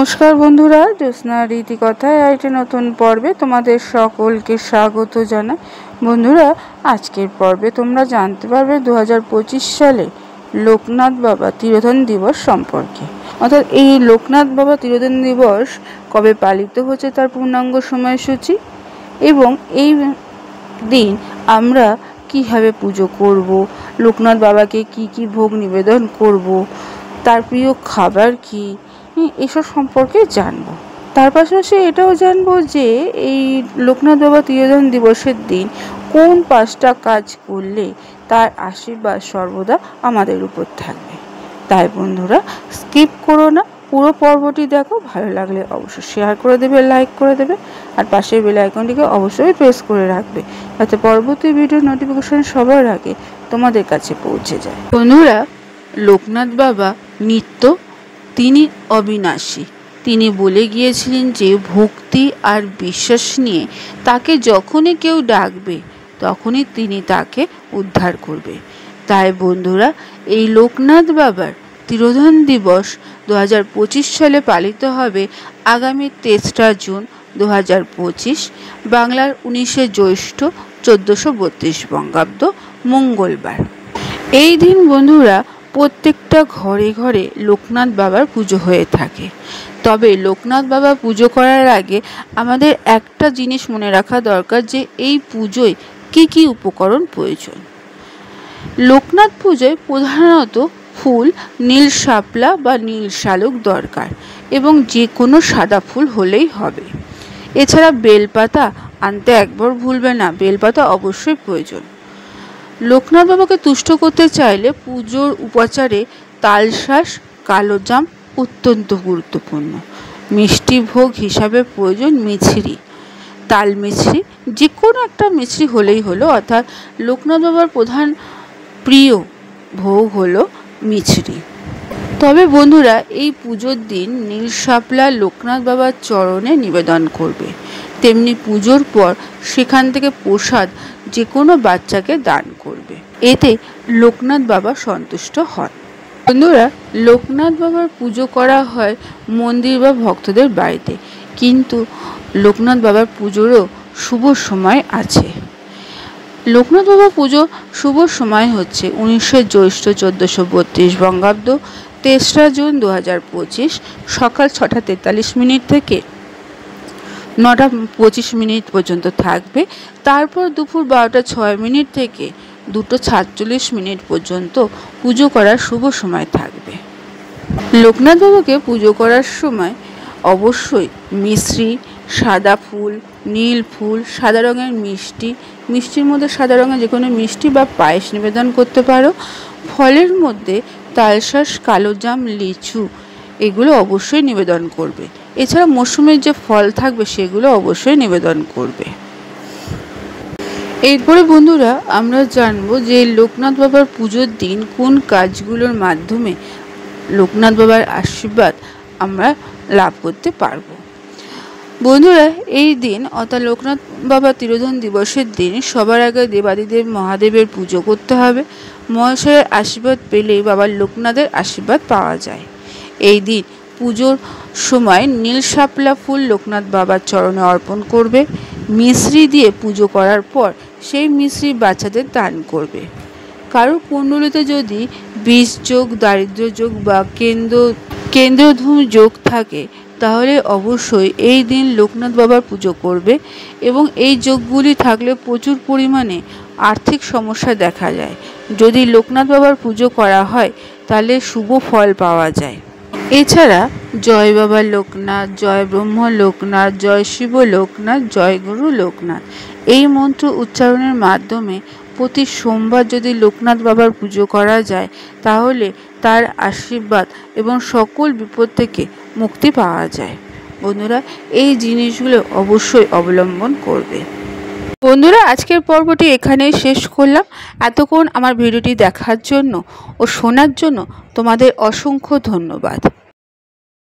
নমস্কার বন্ধুরা, জ্যোৎস্নার রীতিকথায় আরেকটি নতুন পর্বে তোমাদের সকলকে স্বাগত জানাই। বন্ধুরা, আজকের পর্বে তোমরা জানতে পারবে 2025 সালে লোকনাথ বাবা তিরোধান দিবস সম্পর্কে। অর্থাৎ এই লোকনাথ বাবা তিরোধান দিবস কবে পালিত হচ্ছে তার পূর্ণাঙ্গ সময়সূচি এবং এই দিন আমরা কীভাবে পুজো করব, লোকনাথ বাবাকে কি কি ভোগ নিবেদন করব, তার প্রিয় খাবার কি, এসব সম্পর্কে জানবো। তার পাশাপাশি এটাও জানবো যে এই লোকনাথ বাবা তিরোধান দিবসের দিন কোন 5টা কাজ করলে তার আশীর্বাদ সর্বদা আমাদের উপর থাকবে। তাই বন্ধুরা, স্কিপ করো না, পুরো পর্বটি দেখো। ভালো লাগলে অবশ্যই শেয়ার করে দেবে, লাইক করে দেবে, আর পাশের বেল আইকনটিকে অবশ্যই প্রেস করে রাখবে যাতে পরবর্তী ভিডিওর নোটিফিকেশন সবার আগে তোমাদের কাছে পৌঁছে যায়। বন্ধুরা, লোকনাথ বাবা নিত্য, তিনি অবিনাশী। তিনি বলে গিয়েছিলেন যে ভক্তি আর বিশ্বাস নিয়ে তাকে যখনই কেউ ডাকবে তখনই তিনি তাকে উদ্ধার করবে। তাই বন্ধুরা, এই লোকনাথ বাবার তিরোধান দিবস 2025 সালে পালিত হবে আগামী 3রা জুন 2025, বাংলার 19শে জ্যৈষ্ঠ 1432 বঙ্গাব্দ মঙ্গলবার। এই দিন বন্ধুরা প্রত্যেকটা ঘরে ঘরে লোকনাথ বাবার পুজো হয়ে থাকে। তবে লোকনাথ বাবা পুজো করার আগে আমাদের একটা জিনিস মনে রাখা দরকার যে এই পুজোয় কি কি উপকরণ প্রয়োজন। লোকনাথ পুজোয় প্রধানত ফুল নীল শাপলা বা নীল শালুক দরকার এবং যে কোনো সাদা ফুল হলেই হবে। এছাড়া বেলপাতা আনতে একবার ভুলবে না, বেলপাতা অবশ্যই প্রয়োজন। লোকনাথ বাবাকে তুষ্ট করতে চাইলে পুজোর উপাচারে তালশাঁস, কালোজাম অত্যন্ত গুরুত্বপূর্ণ। মিষ্টি ভোগ হিসাবে প্রয়োজন মিছরি, তাল মিছরি, যে কোনো একটা মিছরি হলেই হলো। অর্থাৎ লোকনাথ বাবার প্রধান প্রিয় ভোগ হলো মিছরি। তবে বন্ধুরা, এই পুজোর দিন নীল শাপলা লোকনাথ বাবার চরণে নিবেদন করবে। তেমনি পুজোর পর সেখান থেকে প্রসাদ যে কোনো বাচ্চাকে দান করবে। এতে লোকনাথ বাবা সন্তুষ্ট হন। বন্ধুরা, লোকনাথ বাবার পুজো করা হয় মন্দির বা ভক্তদের বাড়িতে, কিন্তু লোকনাথ বাবার পুজোরও শুভ সময় আছে। লোকনাথ বাবার পুজো শুভ সময় হচ্ছে 19শে জ্যৈষ্ঠ 1432 বঙ্গাব্দ 3রা জুন 2025 সকাল 6টা 43 মিনিট থেকে 9টা 25 মিনিট পর্যন্ত থাকবে। তারপর দুপুর 12টা 6 মিনিট থেকে 2টা 46 মিনিট পর্যন্ত পুজো করার শুভ সময় থাকবে। লোকনাথ বাবাকে পুজো করার সময় অবশ্যই মিছরি, সাদা ফুল, নীল ফুল, সাদা রঙের মিষ্টি, মিষ্টির মধ্যে সাদা রঙের যে কোনো মিষ্টি বা পায়েস নিবেদন করতে পারো। ফলের মধ্যে তালশাঁস, কালোজাম, লিচু এগুলো অবশ্যই নিবেদন করবে। এছাড়া মৌসুমের যে ফল থাকবে সেগুলো অবশ্যই নিবেদন করবে। এরপরে বন্ধুরা, আমরা জানবো যে লোকনাথ বাবার পুজোর দিন কোন কাজগুলোর মাধ্যমে লোকনাথ বাবার আশীর্বাদ আমরা লাভ করতে পারবো। বন্ধুরা, এই দিন অর্থাৎ লোকনাথ বাবা তিরোধান দিবসের দিন সবার আগে দেবাদিদেব মহাদেবের পুজো করতে হবে। মহাশয়ের আশীর্বাদ পেলেই বাবার লোকনাথের আশীর্বাদ পাওয়া যায়। এই দিন পুজোর সময় নীল শাপলা ফুল লোকনাথ বাবার চরণে অর্পণ করবে। মিছরি দিয়ে পুজো করার পর সেই মিছরি বাচ্চাদের দান করবে। কারো কুণ্ডলিতে যদি বিষ যোগ, দারিদ্র্য যোগ বা কেন্দ্রধূম যোগ থাকে তাহলে অবশ্যই এই দিন লোকনাথ বাবার পুজো করবে। এবং এই যোগগুলি থাকলে প্রচুর পরিমাণে আর্থিক সমস্যা দেখা যায়। যদি লোকনাথ বাবার পুজো করা হয় তাহলে শুভ ফল পাওয়া যায়। এছাড়া জয় বাবা লোকনাথ, জয় ব্রহ্ম লোকনাথ, জয় শিব লোকনাথ, জয় গুরু লোকনাথ এই মন্ত্র উচ্চারণের মাধ্যমে প্রতি সোমবার যদি লোকনাথ বাবার পুজো করা যায় তাহলে তার আশীর্বাদ এবং সকল বিপদ থেকে মুক্তি পাওয়া যায়। বন্ধুরা, এই জিনিসগুলো অবশ্যই অবলম্বন করবে। বন্ধুরা, আজকের পর্বটি এখানেই শেষ করলাম। এতক্ষণ আমার ভিডিওটি দেখার জন্য ও শোনার জন্য তোমাদের অসংখ্য ধন্যবাদ।